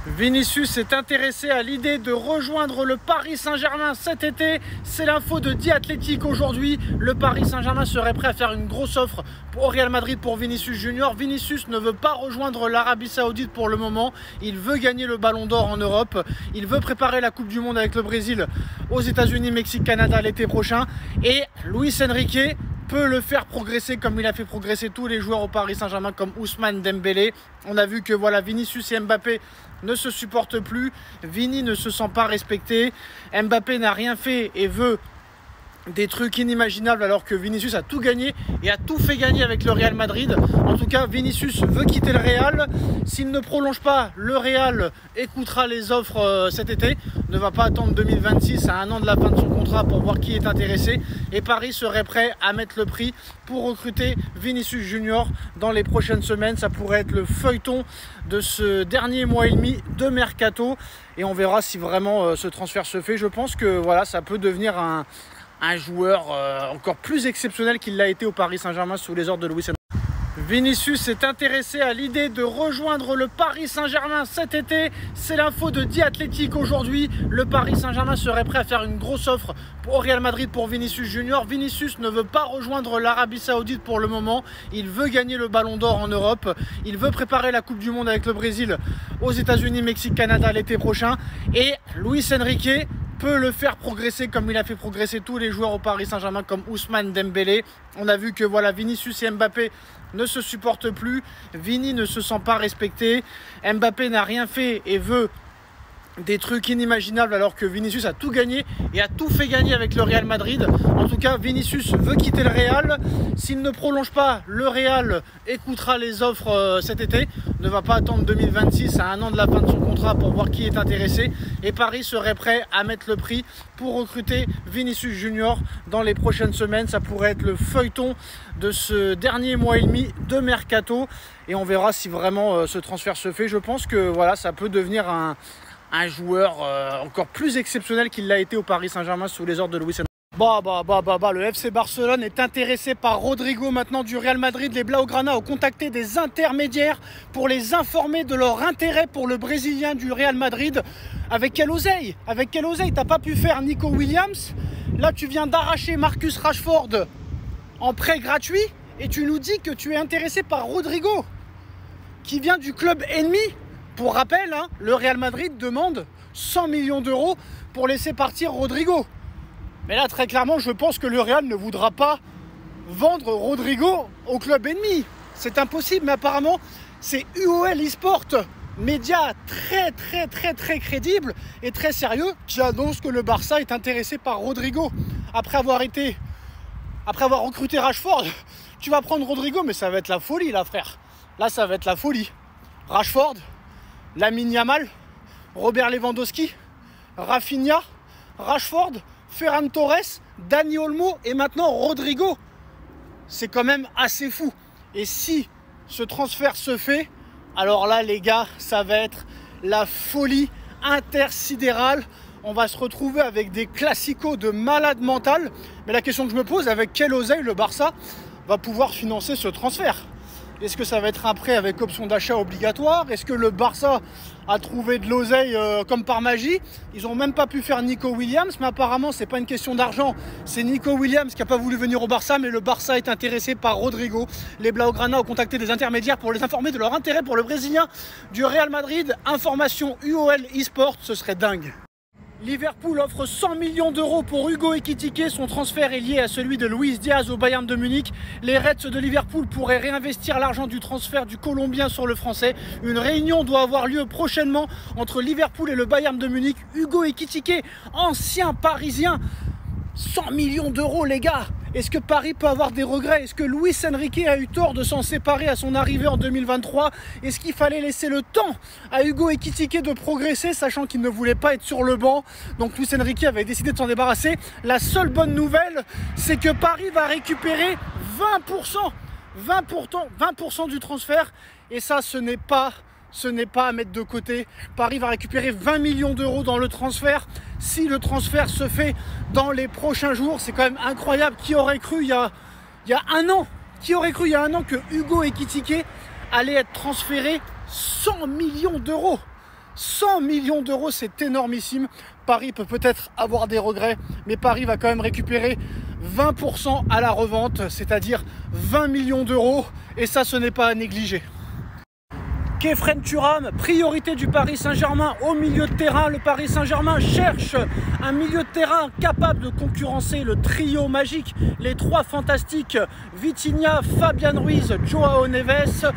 Vinicius est intéressé à l'idée de rejoindre le Paris Saint-Germain cet été. C'est l'info de The Athletic aujourd'hui. Le Paris Saint-Germain serait prêt à faire une grosse offre au Real Madrid pour Vinicius Junior. Vinicius ne veut pas rejoindre l'Arabie Saoudite pour le moment. Il veut gagner le Ballon d'Or en Europe. Il veut préparer la Coupe du Monde avec le Brésil aux États-Unis, Mexique, Canada l'été prochain. Et Luis Enrique peut le faire progresser comme il a fait progresser tous les joueurs au Paris Saint-Germain comme Ousmane Dembélé. On a vu que voilà, Vinicius et Mbappé ne se supportent plus. Vini ne se sent pas respecté. Mbappé n'a rien fait et veut des trucs inimaginables alors que Vinicius a tout gagné et a tout fait gagner avec le Real Madrid. En tout cas, Vinicius veut quitter le Real. S'il ne prolonge pas, le Real écoutera les offres cet été. Ne va pas attendre 2026 à un an de la fin de son contrat pour voir qui est intéressé. Et Paris serait prêt à mettre le prix pour recruter Vinicius Junior dans les prochaines semaines. Ça pourrait être le feuilleton de ce dernier mois et demi de mercato. Et on verra si vraiment ce transfert se fait. Je pense que voilà, ça peut devenir un joueur encore plus exceptionnel qu'il l'a été au Paris Saint-Germain sous les ordres de Luis Enrique. Vinicius est intéressé à l'idée de rejoindre le Paris Saint-Germain cet été. C'est l'info de The Athletic aujourd'hui. Le Paris Saint-Germain serait prêt à faire une grosse offre au Real Madrid pour Vinicius Junior. Vinicius ne veut pas rejoindre l'Arabie Saoudite pour le moment. Il veut gagner le Ballon d'Or en Europe. Il veut préparer la Coupe du Monde avec le Brésil aux États-Unis, Mexique, Canada l'été prochain. Et Luis Enrique peut le faire progresser comme il a fait progresser tous les joueurs au Paris Saint-Germain comme Ousmane Dembélé. On a vu que voilà, Vinicius et Mbappé ne se supportent plus. Vini ne se sent pas respecté. Mbappé n'a rien fait et veut des trucs inimaginables alors que Vinicius a tout gagné et a tout fait gagner avec le Real Madrid. En tout cas, Vinicius veut quitter le Real. S'il ne prolonge pas, le Real écoutera les offres cet été. Ne va pas attendre 2026 à un an de la fin de son contrat pour voir qui est intéressé. Et Paris serait prêt à mettre le prix pour recruter Vinicius Junior dans les prochaines semaines. Ça pourrait être le feuilleton de ce dernier mois et demi de mercato. Et on verra si vraiment ce transfert se fait. Je pense que voilà, ça peut devenir un joueur encore plus exceptionnel qu'il l'a été au Paris Saint-Germain sous les ordres de Luis Enrique. Le FC Barcelone est intéressé par Rodrigo maintenant du Real Madrid. Les Blaugrana ont contacté des intermédiaires pour les informer de leur intérêt pour le Brésilien du Real Madrid. Avec quelle oseille? Avec quelle oseille? T'as pas pu faire Nico Williams. Là, tu viens d'arracher Marcus Rashford en prêt gratuit et tu nous dis que tu es intéressé par Rodrigo qui vient du club ennemi. Pour rappel, hein, le Real Madrid demande 100 millions d'euros pour laisser partir Rodrigo. Mais là, très clairement, je pense que le Real ne voudra pas vendre Rodrigo au club ennemi. C'est impossible, mais apparemment, c'est UOL Esport, média très crédible et très sérieux, qui annonce que le Barça est intéressé par Rodrigo. Après avoir recruté Rashford, tu vas prendre Rodrigo, mais ça va être la folie, là, frère. Là, ça va être la folie. Rashford, Lamine Yamal, Robert Lewandowski, Rafinha, Rashford, Ferran Torres, Dani Olmo et maintenant Rodrigo. C'est quand même assez fou. Et si ce transfert se fait, alors là les gars, ça va être la folie intersidérale. On va se retrouver avec des classicos de malade mental. Mais la question que je me pose, avec quelle oseille le Barça va pouvoir financer ce transfert? Est-ce que ça va être un prêt avec option d'achat obligatoire? Est-ce que le Barça a trouvé de l'oseille comme par magie? Ils n'ont même pas pu faire Nico Williams, mais apparemment c'est pas une question d'argent. C'est Nico Williams qui n'a pas voulu venir au Barça, mais le Barça est intéressé par Rodrigo. Les Blaugrana ont contacté des intermédiaires pour les informer de leur intérêt pour le Brésilien du Real Madrid. Information UOL Esport, ce serait dingue. Liverpool offre 100 millions d'euros pour Hugo Ekitike. Son transfert est lié à celui de Luis Diaz au Bayern de Munich. Les Reds de Liverpool pourraient réinvestir l'argent du transfert du Colombien sur le Français. Une réunion doit avoir lieu prochainement entre Liverpool et le Bayern de Munich. Hugo Ekitike, ancien Parisien. 100 millions d'euros, les gars! Est-ce que Paris peut avoir des regrets? Est-ce que Luis Enrique a eu tort de s'en séparer à son arrivée en 2023? Est-ce qu'il fallait laisser le temps à Hugo Ekitike de progresser, sachant qu'il ne voulait pas être sur le banc? Donc Luis Enrique avait décidé de s'en débarrasser. La seule bonne nouvelle, c'est que Paris va récupérer 20% du transfert. Et ça, ce n'est pas à mettre de côté. Paris va récupérer 20 millions d'euros dans le transfert. Si le transfert se fait dans les prochains jours, c'est quand même incroyable. Qui aurait cru il y a un an que Hugo Ekitike allait être transféré 100 millions d'euros? 100 millions d'euros, c'est énormissime. Paris peut peut-être avoir des regrets, mais Paris va quand même récupérer 20% à la revente, c'est-à-dire 20 millions d'euros, et ça, ce n'est pas à négliger. Khéphren Thuram, priorité du Paris Saint-Germain au milieu de terrain. Le Paris Saint-Germain cherche un milieu de terrain capable de concurrencer le trio magique, les trois fantastiques, Vitinha, Fabian Ruiz, Joao Neves.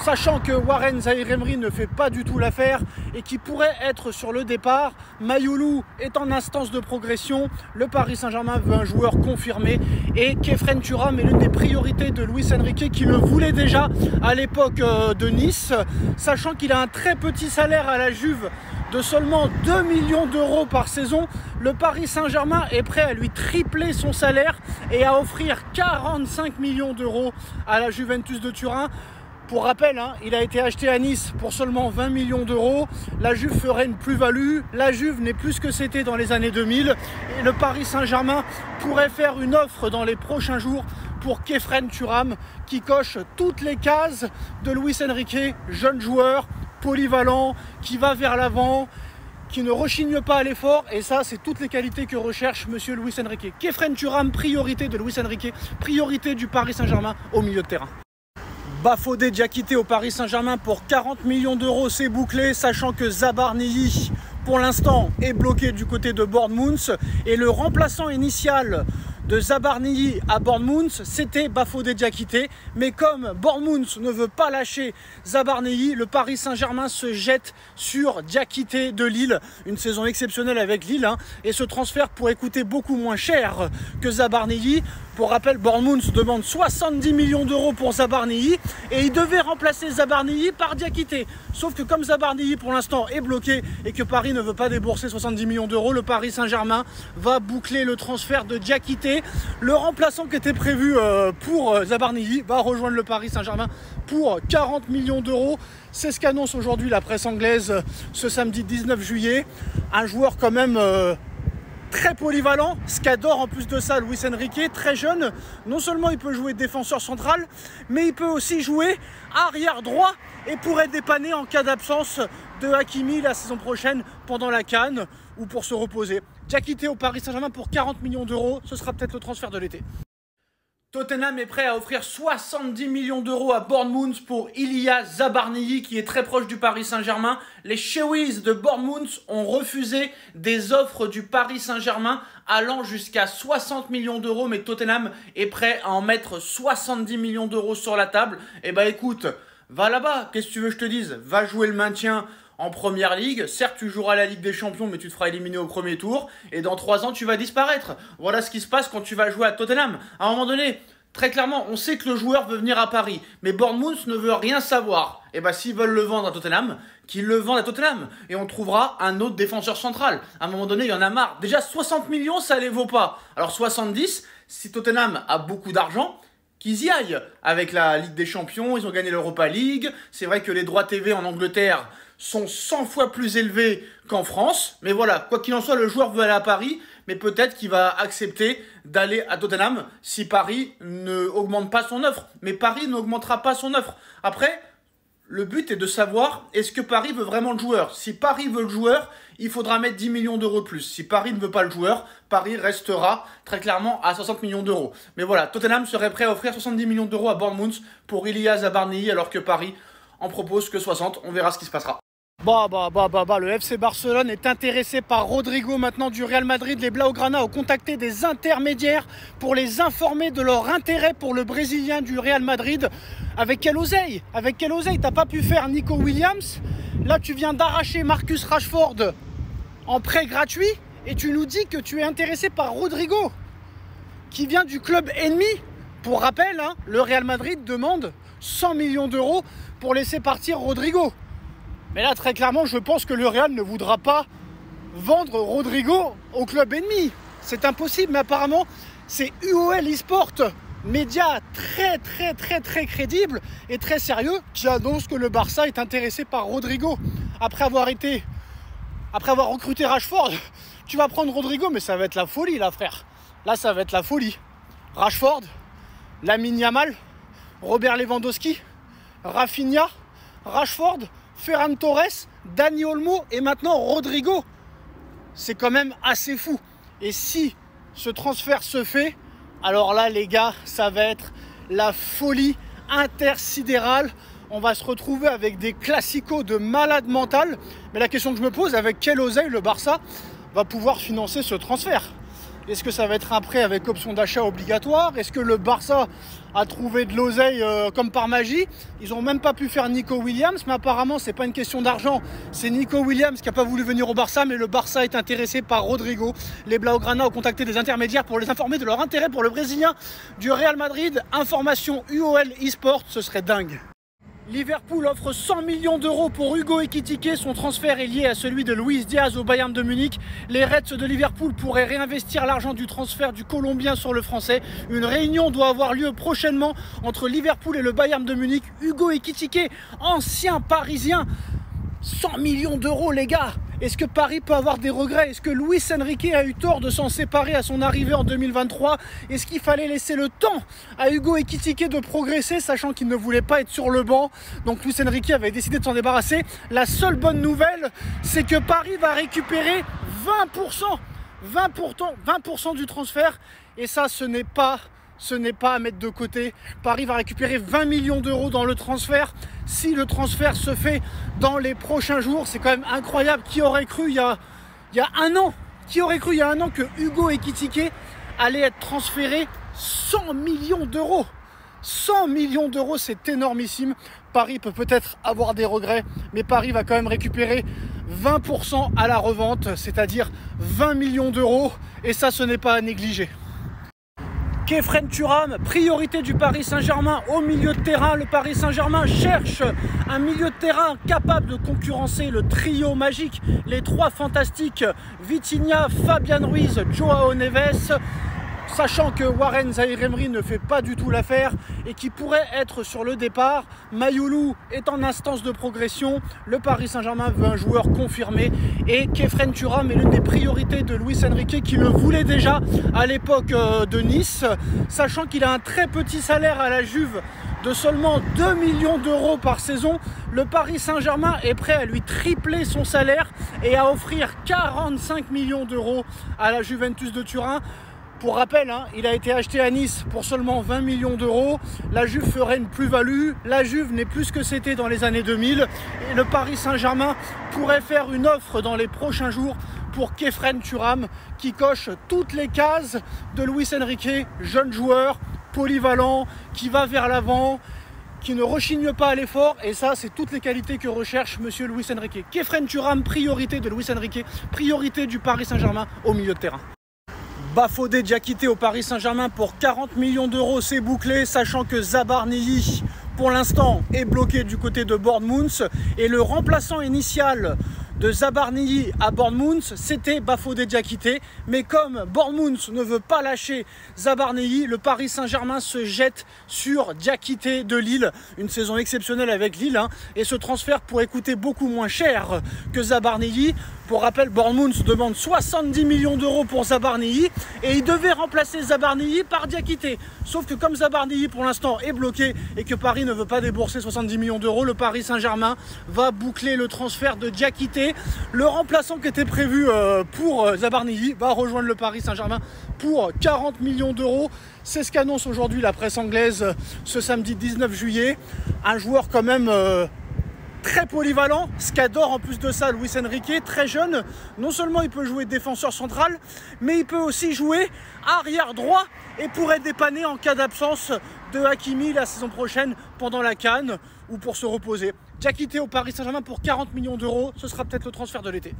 Sachant que Warren Zaïre-Emery ne fait pas du tout l'affaire et qui pourrait être sur le départ. Mayoulou est en instance de progression. Le Paris Saint-Germain veut un joueur confirmé. Et Khéphren Thuram est l'une des priorités de Luis Enrique qui le voulait déjà à l'époque de Nice. Sachant qu'il a un très petit salaire à la Juve de seulement 2 millions d'euros par saison, le Paris Saint-Germain est prêt à lui tripler son salaire et à offrir 45 millions d'euros à la Juventus de Turin. Pour rappel, hein, il a été acheté à Nice pour seulement 20 millions d'euros. La Juve ferait une plus-value. La Juve n'est plus ce que c'était dans les années 2000. Et le Paris Saint-Germain pourrait faire une offre dans les prochains jours pour Khéphren Thuram, qui coche toutes les cases de Luis Enrique. Jeune joueur, polyvalent, qui va vers l'avant, qui ne rechigne pas à l'effort. Et ça, c'est toutes les qualités que recherche monsieur Luis Enrique. Khéphren Thuram, priorité de Luis Enrique, priorité du Paris Saint-Germain au milieu de terrain. Bafodé Diakité au Paris Saint-Germain pour 40 millions d'euros, c'est bouclé, sachant que Zabarnyi, pour l'instant, est bloqué du côté de Bournemouth. Et le remplaçant initial de Zabarnyi à Bournemouth, c'était Bafodé Diakité. Mais comme Bournemouth ne veut pas lâcher Zabarnyi, le Paris Saint-Germain se jette sur Diakité de Lille. Une saison exceptionnelle avec Lille, hein, et ce transfert pourrait coûter beaucoup moins cher que Zabarnyi. Pour rappel, Bournemouth demande 70 millions d'euros pour Zabarnyi et il devait remplacer Zabarnyi par Diakité. Sauf que comme Zabarnyi pour l'instant est bloqué et que Paris ne veut pas débourser 70 millions d'euros, le Paris Saint-Germain va boucler le transfert de Diakité. Le remplaçant qui était prévu pour Zabarnyi va rejoindre le Paris Saint-Germain pour 40 millions d'euros. C'est ce qu'annonce aujourd'hui la presse anglaise ce samedi 19 juillet. Un joueur quand même très polyvalent, ce qu'adore en plus de ça Luis Enrique, très jeune. Non seulement il peut jouer défenseur central, mais il peut aussi jouer arrière droit et pourrait dépanner en cas d'absence de Hakimi la saison prochaine pendant la CAN ou pour se reposer. Diakité au Paris Saint-Germain pour 40 millions d'euros, ce sera peut-être le transfert de l'été. Tottenham est prêt à offrir 70 millions d'euros à Bournemouth pour Ilya Zabarnyi qui est très proche du Paris Saint-Germain. Les Chewies de Bournemouth ont refusé des offres du Paris Saint-Germain allant jusqu'à 60 millions d'euros, mais Tottenham est prêt à en mettre 70 millions d'euros sur la table. Et bah écoute, va là-bas, qu'est-ce que tu veux que je te dise? Va jouer le maintien en première ligue. Certes, tu joueras la Ligue des Champions, mais tu te feras éliminer au premier tour. Et dans 3 ans, tu vas disparaître. Voilà ce qui se passe quand tu vas jouer à Tottenham. À un moment donné, très clairement, on sait que le joueur veut venir à Paris. Mais Bournemouth ne veut rien savoir. Et bah, s'ils veulent le vendre à Tottenham, qu'ils le vendent à Tottenham. Et on trouvera un autre défenseur central. À un moment donné, il y en a marre. Déjà, 60 millions, ça les vaut pas. Alors 70, si Tottenham a beaucoup d'argent, qu'ils y aillent. Avec la Ligue des Champions, ils ont gagné l'Europa League. C'est vrai que les droits TV en Angleterre sont 100 fois plus élevés qu'en France. Mais voilà, quoi qu'il en soit, le joueur veut aller à Paris, mais peut-être qu'il va accepter d'aller à Tottenham si Paris ne augmente pas son offre. Mais Paris n'augmentera pas son offre. Après, le but est de savoir, est-ce que Paris veut vraiment le joueur? Si Paris veut le joueur, il faudra mettre 10 millions d'euros de plus. Si Paris ne veut pas le joueur, Paris restera très clairement à 60 millions d'euros. Mais voilà, Tottenham serait prêt à offrir 70 millions d'euros à Bournemouth pour Ilya Zabarnyi, alors que Paris en propose que 60. On verra ce qui se passera. Le FC Barcelone est intéressé par Rodrigo maintenant du Real Madrid. Les Blaugrana ont contacté des intermédiaires pour les informer de leur intérêt pour le Brésilien du Real Madrid. Avec quelle oseille? Avec quelle oseille? T'as pas pu faire Nico Williams. Là, tu viens d'arracher Marcus Rashford en prêt gratuit et tu nous dis que tu es intéressé par Rodrigo qui vient du club ennemi. Pour rappel, hein, le Real Madrid demande 100 millions d'euros pour laisser partir Rodrigo. Mais là, très clairement, je pense que le Real ne voudra pas vendre Rodrigo au club ennemi. C'est impossible, mais apparemment, c'est UOL Esport, média très crédible et très sérieux, qui annonce que le Barça est intéressé par Rodrigo. Après avoir recruté Rashford, tu vas prendre Rodrigo, mais ça va être la folie, là, frère. Là, ça va être la folie. Rashford, Lamine Yamal, Robert Lewandowski, Rafinha, Rashford, Ferran Torres, Dani Olmo et maintenant Rodrigo. C'est quand même assez fou. Et si ce transfert se fait, alors là les gars, ça va être la folie intersidérale. On va se retrouver avec des classicos de malade mental. Mais la question que je me pose, avec quelle oseille le Barça va pouvoir financer ce transfert? Est-ce que ça va être un prêt avec option d'achat obligatoire? Est-ce que le Barça a trouvé de l'oseille comme par magie? Ils n'ont même pas pu faire Nico Williams, mais apparemment c'est pas une question d'argent. C'est Nico Williams qui n'a pas voulu venir au Barça, mais le Barça est intéressé par Rodrigo. Les Blaugrana ont contacté des intermédiaires pour les informer de leur intérêt pour le Brésilien du Real Madrid. Information UOL eSport, ce serait dingue. Liverpool offre 100 millions d'euros pour Hugo Ekitike. Son transfert est lié à celui de Luis Diaz au Bayern de Munich. Les Reds de Liverpool pourraient réinvestir l'argent du transfert du Colombien sur le Français. Une réunion doit avoir lieu prochainement entre Liverpool et le Bayern de Munich. Hugo Ekitike, ancien Parisien, 100 millions d'euros les gars. Est-ce que Paris peut avoir des regrets? Est-ce que Luis Enrique a eu tort de s'en séparer à son arrivée en 2023? Est-ce qu'il fallait laisser le temps à Hugo Ekitike de progresser, sachant qu'il ne voulait pas être sur le banc? Donc Luis Enrique avait décidé de s'en débarrasser. La seule bonne nouvelle, c'est que Paris va récupérer 20% du transfert. Et ça, ce n'est pas à mettre de côté. Paris va récupérer 20 millions d'euros dans le transfert. Si le transfert se fait dans les prochains jours, c'est quand même incroyable. Qui aurait cru il y a un an que Hugo Ekitike allait être transféré 100 millions d'euros? 100 millions d'euros, c'est énormissime. Paris peut peut-être avoir des regrets, mais Paris va quand même récupérer 20% à la revente, c'est-à-dire 20 millions d'euros. Et ça, ce n'est pas à négliger. Khéphren Thuram, priorité du Paris Saint-Germain au milieu de terrain. Le Paris Saint-Germain cherche un milieu de terrain capable de concurrencer le trio magique, les trois fantastiques Vitinha, Fabian Ruiz, Joao Neves. Sachant que Warren Zaïre-Emery ne fait pas du tout l'affaire et qui pourrait être sur le départ. Mayoulou est en instance de progression. Le Paris Saint-Germain veut un joueur confirmé. Et Khéphren Thuram est l'une des priorités de Luis Enrique qui le voulait déjà à l'époque de Nice. Sachant qu'il a un très petit salaire à la Juve de seulement 2 millions d'euros par saison. Le Paris Saint-Germain est prêt à lui tripler son salaire et à offrir 45 millions d'euros à la Juventus de Turin. Pour rappel, il a été acheté à Nice pour seulement 20 millions d'euros. La Juve ferait une plus-value. La Juve n'est plus ce que c'était dans les années 2000. Et le Paris Saint-Germain pourrait faire une offre dans les prochains jours pour Khéphren Thuram, qui coche toutes les cases de Luis Enrique. Jeune joueur, polyvalent, qui va vers l'avant, qui ne rechigne pas à l'effort. Et ça, c'est toutes les qualités que recherche monsieur Luis Enrique. Khéphren Thuram, priorité de Luis Enrique, priorité du Paris Saint-Germain au milieu de terrain. Bafodé Diakité au Paris Saint-Germain pour 40 millions d'euros, c'est bouclé, sachant que Zabarnyi, pour l'instant, est bloqué du côté de Bournemouth. Et le remplaçant initial de Zabarnyi à Bournemouth, c'était Bafodé Diakité. Mais comme Bournemouth ne veut pas lâcher Zabarnyi, le Paris Saint-Germain se jette sur Diakité de Lille. Une saison exceptionnelle avec Lille. Et ce transfert pourrait coûter beaucoup moins cher que Zabarnyi. Pour rappel, Bournemouth demande 70 millions d'euros pour Zabarnyi et il devait remplacer Zabarnyi par Diakité. Sauf que comme Zabarnyi pour l'instant est bloqué et que Paris ne veut pas débourser 70 millions d'euros, le Paris Saint-Germain va boucler le transfert de Diakité. Le remplaçant qui était prévu pour Zabarnyi va rejoindre le Paris Saint-Germain pour 40 millions d'euros. C'est ce qu'annonce aujourd'hui la presse anglaise ce samedi 19 juillet. Un joueur quand même très polyvalent, ce qu'adore en plus de ça Luis Enrique, très jeune. Non seulement il peut jouer défenseur central, mais il peut aussi jouer arrière droit et pourrait dépanner en cas d'absence de Hakimi la saison prochaine pendant la CAN ou pour se reposer. Diakité au Paris Saint-Germain pour 40 millions d'euros, ce sera peut-être le transfert de l'été.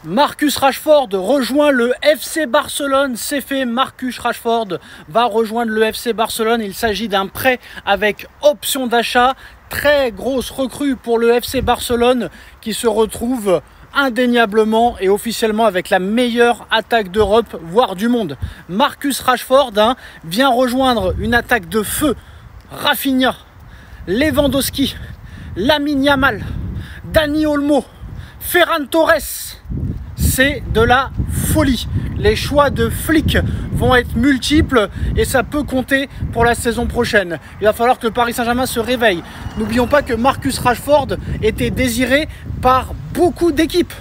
Marcus Rashford rejoint le FC Barcelone, c'est fait, Marcus Rashford va rejoindre le FC Barcelone. Il s'agit d'un prêt avec option d'achat, très grosse recrue pour le FC Barcelone qui se retrouve indéniablement et officiellement avec la meilleure attaque d'Europe, voire du monde. Marcus Rashford vient rejoindre une attaque de feu. Rafinha, Lewandowski, Lamine Yamal, Dani Olmo, Ferran Torres. C'est de la folie. les choix de Flick vont être multiples et ça peut compter pour la saison prochaine. Il va falloir que le Paris Saint-Germain se réveille. N'oublions pas que Marcus Rashford était désiré par beaucoup d'équipes.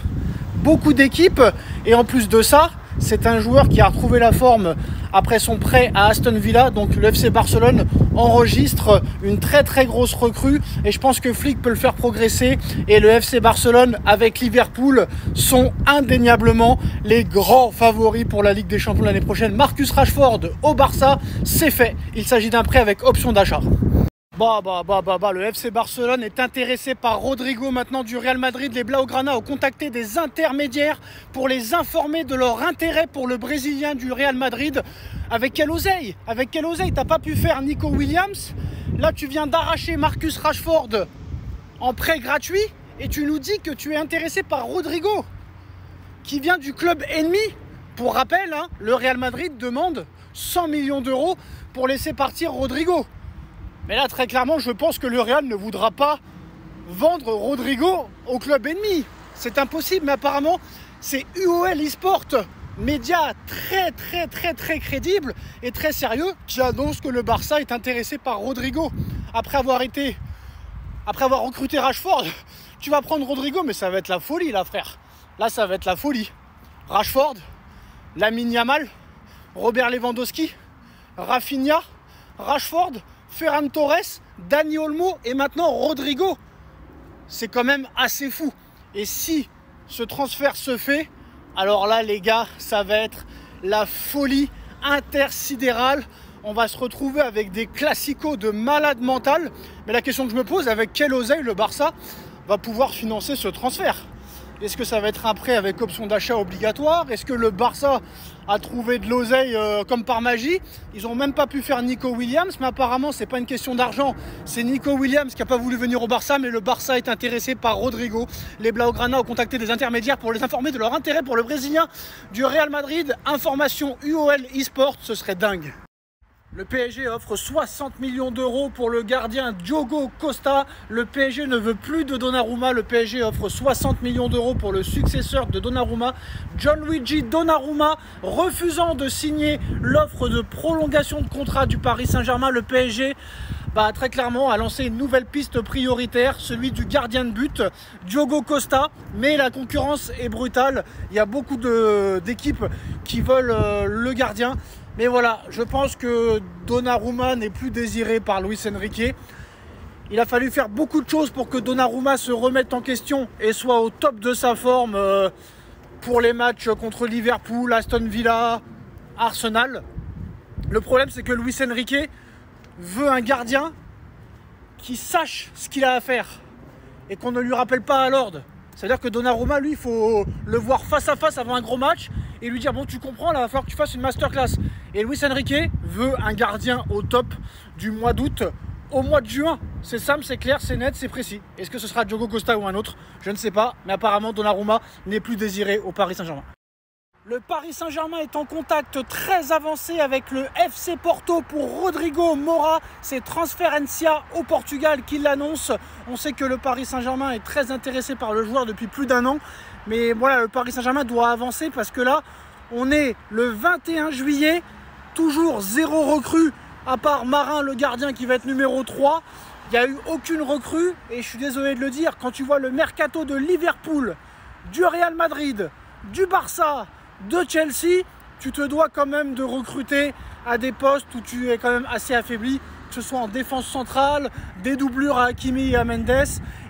Et en plus de ça, c'est un joueur qui a retrouvé la forme après son prêt à Aston Villa. Donc le FC Barcelone enregistre une très grosse recrue et je pense que Flick peut le faire progresser. Et le FC Barcelone avec Liverpool sont indéniablement les grands favoris pour la Ligue des Champions l'année prochaine. Marcus Rashford au Barça, c'est fait. Il s'agit d'un prêt avec option d'achat. Le FC Barcelone est intéressé par Rodrigo maintenant du Real Madrid. Les Blaugrana ont contacté des intermédiaires pour les informer de leur intérêt pour le Brésilien du Real Madrid. Avec quelle oseille? T'as pas pu faire Nico Williams. Là, tu viens d'arracher Marcus Rashford en prêt gratuit et tu nous dis que tu es intéressé par Rodrigo, qui vient du club ennemi. Pour rappel, hein, le Real Madrid demande 100 millions d'euros pour laisser partir Rodrigo. Mais là, très clairement, je pense que le Real ne voudra pas vendre Rodrigo au club ennemi. C'est impossible, mais apparemment, c'est UOL Esport, média très crédible et très sérieux, qui annonce que le Barça est intéressé par Rodrigo. Après avoir recruté Rashford, tu vas prendre Rodrigo, mais ça va être la folie, là, frère. Là, ça va être la folie. Rashford, Lamine Yamal, Robert Lewandowski, Rafinha, Rashford, Ferran Torres, Dani Olmo et maintenant Rodrigo. C'est quand même assez fou. Et si ce transfert se fait, alors là les gars, ça va être la folie intersidérale. On va se retrouver avec des classicos de malade mental. Mais la question que je me pose, avec quelle oseille le Barça va pouvoir financer ce transfert? Est-ce que ça va être un prêt avec option d'achat obligatoire? Est-ce que le Barça a trouvé de l'oseille comme par magie? Ils n'ont même pas pu faire Nico Williams, mais apparemment c'est pas une question d'argent. C'est Nico Williams qui n'a pas voulu venir au Barça, mais le Barça est intéressé par Rodrigo. Les Blaugrana ont contacté des intermédiaires pour les informer de leur intérêt pour le Brésilien du Real Madrid. Information UOL Esport, ce serait dingue. Le PSG offre 60 millions d'euros pour le gardien Diogo Costa. Le PSG ne veut plus de Donnarumma. Le PSG offre 60 millions d'euros pour le successeur de Donnarumma, Gianluigi Donnarumma, refusant de signer l'offre de prolongation de contrat du Paris Saint-Germain. Le PSG très clairement a lancé une nouvelle piste prioritaire, celui du gardien de but, Diogo Costa. Mais la concurrence est brutale. Il y a beaucoup d'équipes qui veulent le gardien. Mais voilà, je pense que Donnarumma n'est plus désiré par Luis Enrique. Il a fallu faire beaucoup de choses pour que Donnarumma se remette en question et soit au top de sa forme pour les matchs contre Liverpool, Aston Villa, Arsenal. Le problème, c'est que Luis Enrique veut un gardien qui sache ce qu'il a à faire et qu'on ne lui rappelle pas à l'ordre. C'est-à-dire que Donnarumma, lui, il faut le voir face à face avant un gros match et lui dire bon, tu comprends, là, il va falloir que tu fasses une masterclass. Et Luis Enrique veut un gardien au top du mois d'août au mois de juin. C'est simple, c'est clair, c'est net, c'est précis. Est-ce que ce sera Diogo Costa ou un autre? Je ne sais pas, mais apparemment Donnarumma n'est plus désiré au Paris Saint-Germain. Le Paris Saint-Germain est en contact très avancé avec le FC Porto pour Rodrigo Moura. C'est Transferencia au Portugal qui l'annonce. On sait que le Paris Saint-Germain est très intéressé par le joueur depuis plus d'un an. Mais voilà, le Paris Saint-Germain doit avancer parce que là, on est le 21 juillet, toujours zéro recrue, à part Marin, le gardien qui va être numéro 3. Il n'y a eu aucune recrue et je suis désolé de le dire, quand tu vois le mercato de Liverpool, du Real Madrid, du Barça, de Chelsea, tu te dois quand même de recruter à des postes où tu es quand même assez affaibli, que ce soit en défense centrale, des doublures à Hakimi et à Mendes,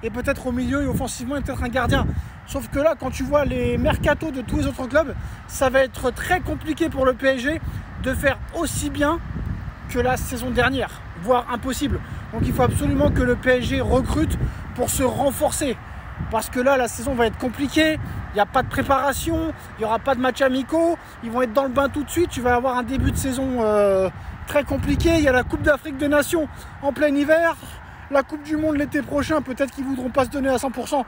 et peut-être au milieu et offensivement et peut-être un gardien. Sauf que là, quand tu vois les mercatos de tous les autres clubs, ça va être très compliqué pour le PSG de faire aussi bien que la saison dernière, voire impossible. Donc il faut absolument que le PSG recrute pour se renforcer. Parce que là, la saison va être compliquée, il n'y a pas de préparation, il n'y aura pas de matchs amicaux, ils vont être dans le bain tout de suite, tu vas avoir un début de saison très compliqué. Il y a la Coupe d'Afrique des Nations en plein hiver, la Coupe du Monde l'été prochain, peut-être qu'ils ne voudront pas se donner à 100%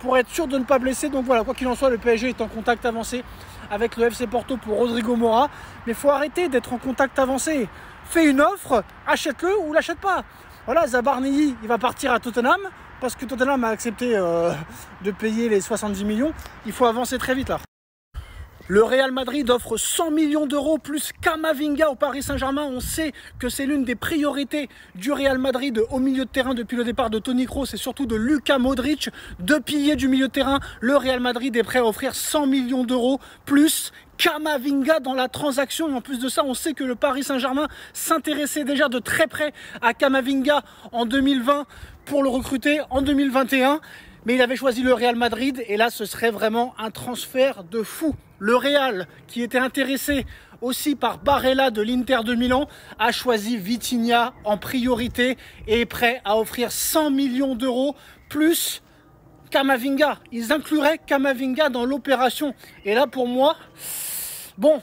pour être sûr de ne pas blesser. Donc voilà, quoi qu'il en soit, le PSG est en contact avancé avec le FC Porto pour Rodrigo Moura. Mais il faut arrêter d'être en contact avancé. Fais une offre, achète-le ou l'achète pas. Voilà, Zabarnyi, il va partir à Tottenham parce que Tottenham a accepté de payer les 70 millions. Il faut avancer très vite là. Le Real Madrid offre 100 millions d'euros plus Camavinga au Paris Saint-Germain. On sait que c'est l'une des priorités du Real Madrid au milieu de terrain depuis le départ de Toni Kroos et surtout de Luka Modric. Deux piliers du milieu de terrain, le Real Madrid est prêt à offrir 100 millions d'euros plus Camavinga dans la transaction. Et en plus de ça, on sait que le Paris Saint-Germain s'intéressait déjà de très près à Camavinga en 2020 pour le recruter en 2021. Mais il avait choisi le Real Madrid et là ce serait vraiment un transfert de fou. Le Real, qui était intéressé aussi par Barella de l'Inter de Milan, a choisi Vitinha en priorité et est prêt à offrir 100 millions d'euros plus Camavinga. Ils incluraient Camavinga dans l'opération. Et là pour moi, bon,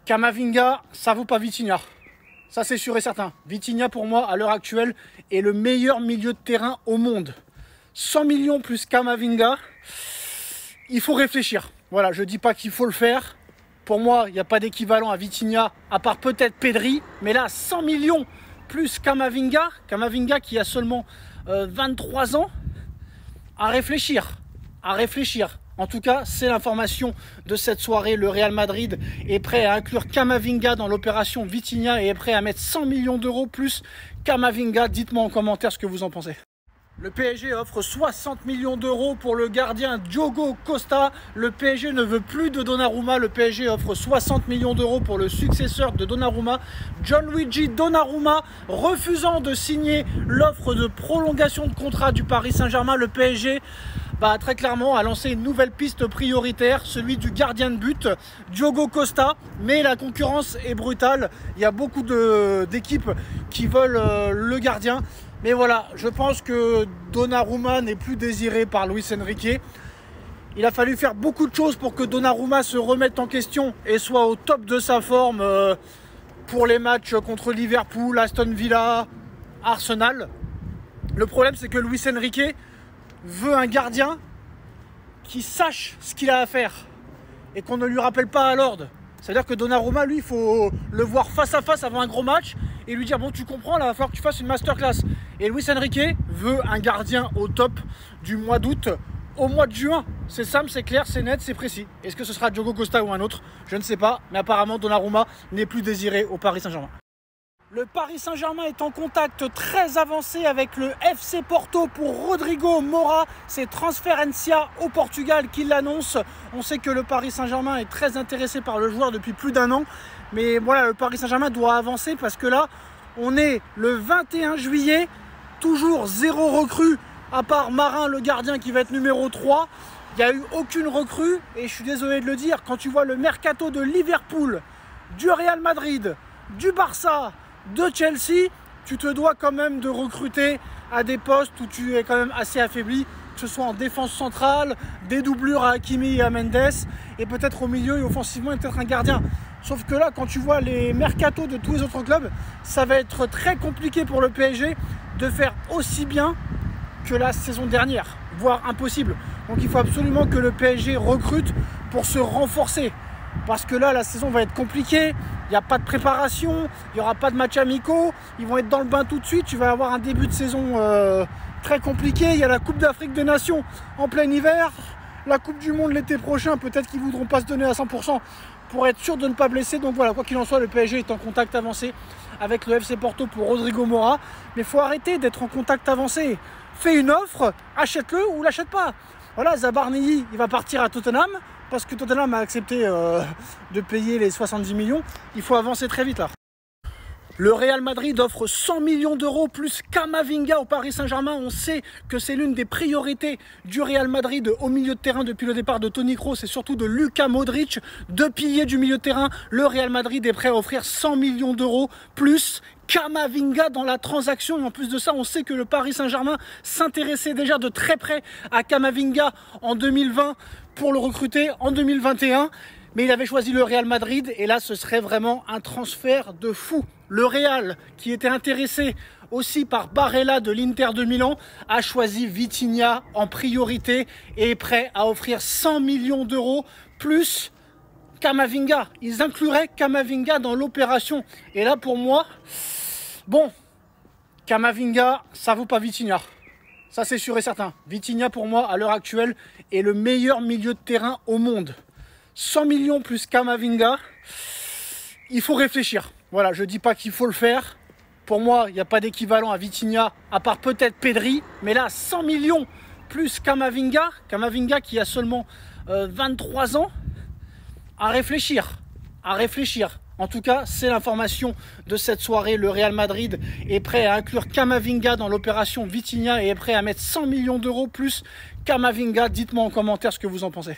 Camavinga, ça vaut pas Vitinha. Ça c'est sûr et certain. Vitinha pour moi à l'heure actuelle est le meilleur milieu de terrain au monde. 100 millions plus Camavinga, il faut réfléchir. Voilà, je ne dis pas qu'il faut le faire. Pour moi, il n'y a pas d'équivalent à Vitinha, à part peut-être Pedri. Mais là, 100 millions plus Camavinga, Camavinga qui a seulement 23 ans, à réfléchir. À réfléchir. En tout cas, c'est l'information de cette soirée. Le Real Madrid est prêt à inclure Camavinga dans l'opération Vitinha et est prêt à mettre 100 millions d'euros plus Camavinga. Dites-moi en commentaire ce que vous en pensez. Le PSG offre 60 millions d'euros pour le gardien Diogo Costa. Le PSG ne veut plus de Donnarumma. Le PSG offre 60 millions d'euros pour le successeur de Donnarumma, Gianluigi Donnarumma, refusant de signer l'offre de prolongation de contrat du Paris Saint-Germain. Le PSG très clairement a lancé une nouvelle piste prioritaire, celui du gardien de but, Diogo Costa. Mais la concurrence est brutale. Il y a beaucoup d'équipes qui veulent le gardien. Mais voilà, je pense que Donnarumma n'est plus désiré par Luis Enrique. Il a fallu faire beaucoup de choses pour que Donnarumma se remette en question et soit au top de sa forme pour les matchs contre Liverpool, Aston Villa, Arsenal. Le problème, c'est que Luis Enrique veut un gardien qui sache ce qu'il a à faire et qu'on ne lui rappelle pas à l'ordre. C'est-à-dire que Donnarumma, lui, il faut le voir face à face avant un gros match et lui dire bon, tu comprends, là, il va falloir que tu fasses une masterclass. Et Luis Enrique veut un gardien au top du mois d'août au mois de juin. C'est simple, c'est clair, c'est net, c'est précis. Est-ce que ce sera Diogo Costa ou un autre? Je ne sais pas, mais apparemment Donnarumma n'est plus désiré au Paris Saint-Germain. Le Paris Saint-Germain est en contact très avancé avec le FC Porto pour Rodrigo Moura. C'est Transferencia au Portugal qui l'annonce. On sait que le Paris Saint-Germain est très intéressé par le joueur depuis plus d'un an. Mais voilà, le Paris Saint-Germain doit avancer parce que là, on est le 21 juillet, toujours zéro recrue, à part Marin, le gardien qui va être numéro 3. Il n'y a eu aucune recrue et je suis désolé de le dire, quand tu vois le mercato de Liverpool, du Real Madrid, du Barça, de Chelsea, tu te dois quand même de recruter à des postes où tu es quand même assez affaibli, que ce soit en défense centrale, des doublures à Hakimi et à Mendes, et peut-être au milieu et offensivement et peut-être un gardien. Sauf que là, quand tu vois les mercatos de tous les autres clubs, ça va être très compliqué pour le PSG de faire aussi bien que la saison dernière, voire impossible. Donc il faut absolument que le PSG recrute pour se renforcer. Parce que là, la saison va être compliquée, il n'y a pas de préparation, il n'y aura pas de matchs amicaux, ils vont être dans le bain tout de suite, tu vas avoir un début de saison très compliqué. Il y a la Coupe d'Afrique des Nations en plein hiver, la Coupe du Monde l'été prochain, peut-être qu'ils ne voudront pas se donner à 100% pour être sûr de ne pas blesser. Donc voilà, quoi qu'il en soit, le PSG est en contact avancé avec le FC Porto pour Rodrigo Moura. Mais il faut arrêter d'être en contact avancé. Fais une offre, achète-le ou l'achète pas. Voilà, Zabarni, il va partir à Tottenham parce que Tottenham a accepté de payer les 70 millions. Il faut avancer très vite là. Le Real Madrid offre 100 millions d'euros plus Camavinga au Paris Saint-Germain. On sait que c'est l'une des priorités du Real Madrid au milieu de terrain depuis le départ de Toni Kroos et surtout de Luka Modric. Deux piliers du milieu de terrain. Le Real Madrid est prêt à offrir 100 millions d'euros plus Camavinga dans la transaction. Et en plus de ça, on sait que le Paris Saint-Germain s'intéressait déjà de très près à Camavinga en 2020 pour le recruter en 2021. Mais il avait choisi le Real Madrid et là, ce serait vraiment un transfert de fou. Le Real, qui était intéressé aussi par Barella de l'Inter de Milan, a choisi Vitinha en priorité et est prêt à offrir 100 millions d'euros plus Camavinga. Ils incluraient Camavinga dans l'opération. Et là, pour moi, bon, Camavinga, ça vaut pas Vitinha. Ça, c'est sûr et certain. Vitinha, pour moi, à l'heure actuelle, est le meilleur milieu de terrain au monde. 100 millions plus Camavinga, il faut réfléchir. Voilà, je ne dis pas qu'il faut le faire. Pour moi, il n'y a pas d'équivalent à Vitinha, à part peut-être Pedri. Mais là, 100 millions plus Camavinga, Camavinga qui a seulement 23 ans, à réfléchir. À réfléchir. En tout cas, c'est l'information de cette soirée. Le Real Madrid est prêt à inclure Camavinga dans l'opération Vitinha et est prêt à mettre 100 millions d'euros plus Camavinga. Dites-moi en commentaire ce que vous en pensez.